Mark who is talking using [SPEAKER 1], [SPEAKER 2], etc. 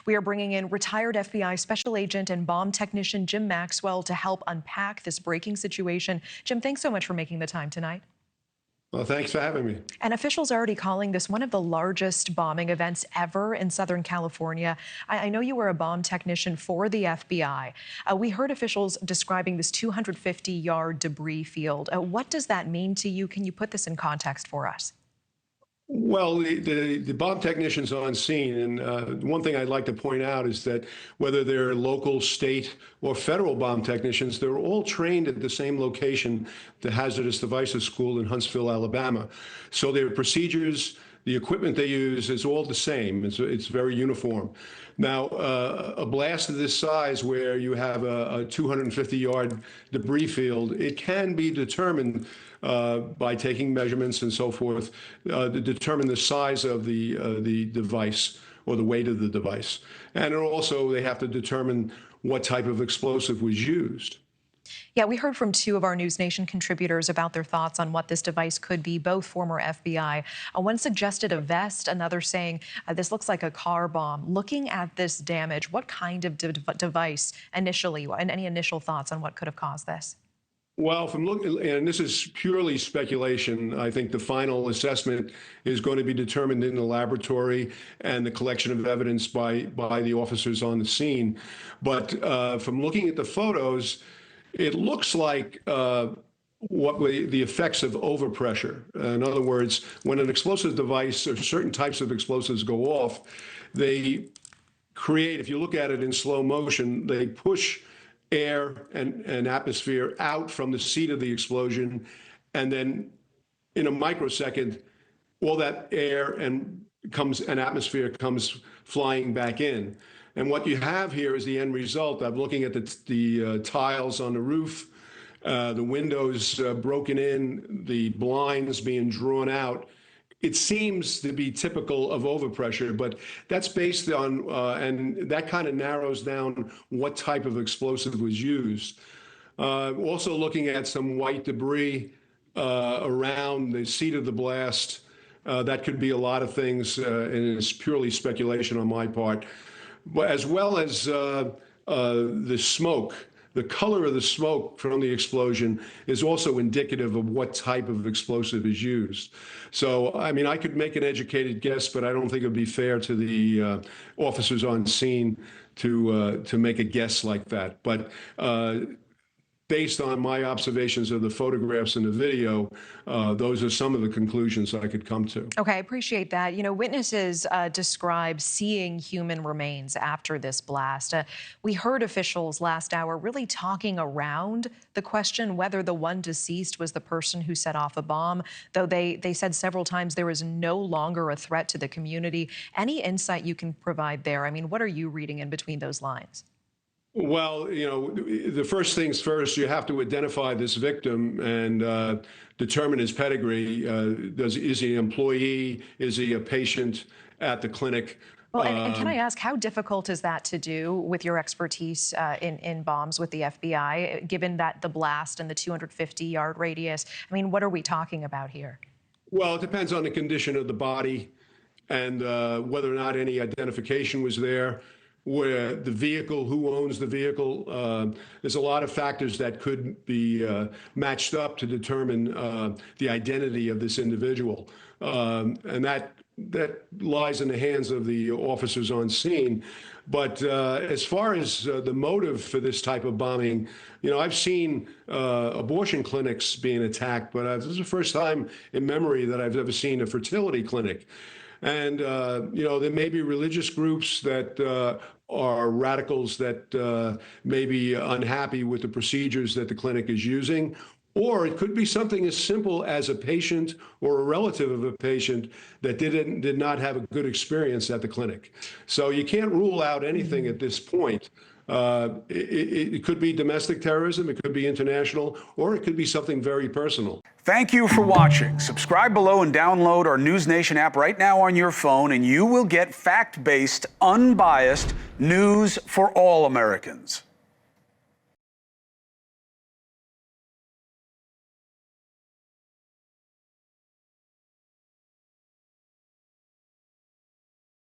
[SPEAKER 1] We are bringing in retired FBI special agent and bomb technician Jim Maxwell to help unpack this breaking situation. Jim, thanks so much for making the time tonight.
[SPEAKER 2] Well, thanks for having me.
[SPEAKER 1] And officials are already calling this one of the largest bombing events ever in Southern California. I know you were a bomb technician for the FBI. We heard officials describing this 250-yard debris field. What does that mean to you? Can you put this in context for us?
[SPEAKER 2] Well, the bomb technicians on scene, and one thing I'd like to point out is that whether they're local, state, or federal bomb technicians, they're all trained at the same location, the Hazardous Devices School in Huntsville, Alabama. So their procedures, the equipment they use is all the same. It's very uniform. Now, a blast of this size where you have a 250-yard debris field, it can be determined by taking measurements and so forth to determine the size of the device or the weight of the device. And also they have to determine what type of explosive was used.
[SPEAKER 1] Yeah, we heard from two of our NewsNation contributors about their thoughts on what this device could be, both former FBI. One suggested a vest, another saying this looks like a car bomb. Looking at this damage, what kind of device initially, and any initial thoughts on what could have caused this?
[SPEAKER 2] Well, from looking, and this is purely speculation, I think the final assessment is going to be determined in the laboratory and the collection of evidence by the officers on the scene. But from looking at the photos, it looks like what the effects of overpressure. In other words, when an explosive device or certain types of explosives go off, they create, if you look at it in slow motion, they push air and atmosphere out from the seat of the explosion, and then in a microsecond, all that air and atmosphere comes flying back in. And what you have here is the end result. I'm looking at the tiles on the roof, the windows broken in, the blinds being drawn out. It seems to be typical of overpressure, but that's based on, and that kind of narrows down what type of explosive was used. Also looking at some white debris around the seat of the blast. That could be a lot of things, and it's purely speculation on my part. But as well as the smoke. The color of the smoke from the explosion is also indicative of what type of explosive is used. So, I mean, I could make an educated guess, but I don't think it would be fair to the officers on scene to make a guess like that. But based on my observations of the photographs and the video, those are some of the conclusions I could come to.
[SPEAKER 1] Okay, I appreciate that. You know, witnesses describe seeing human remains after this blast. We heard officials last hour really talking around the question whether the one deceased was the person who set off a bomb, though they said several times there is no longer a threat to the community. Any insight you can provide there? I mean, what are you reading in between those lines?
[SPEAKER 2] Well, you know, the first things first, you have to identify this victim and determine his pedigree. Is he an employee? Is he a patient at the clinic?
[SPEAKER 1] Well, and can I ask, how difficult is that to do with your expertise in bombs with the FBI, given that the blast and the 250-yard radius? I mean, what are we talking about here?
[SPEAKER 2] Well, it depends on the condition of the body and whether or not any identification was there. Where the vehicle, who owns the vehicle, there's a lot of factors that could be matched up to determine the identity of this individual. And that lies in the hands of the officers on scene. But as far as the motive for this type of bombing, you know, I've seen abortion clinics being attacked, but this is the first time in memory that I've ever seen a fertility clinic. And, you know, there may be religious groups that are radicals that may be unhappy with the procedures that the clinic is using. Or it could be something as simple as a patient or a relative of a patient that did not have a good experience at the clinic. So you can't rule out anything at this point. It could be domestic terrorism, it could be international, or it could be something very personal.
[SPEAKER 3] Thank you for watching. Subscribe below and download our NewsNation app right now on your phone, and you will get fact-based, unbiased news for all Americans.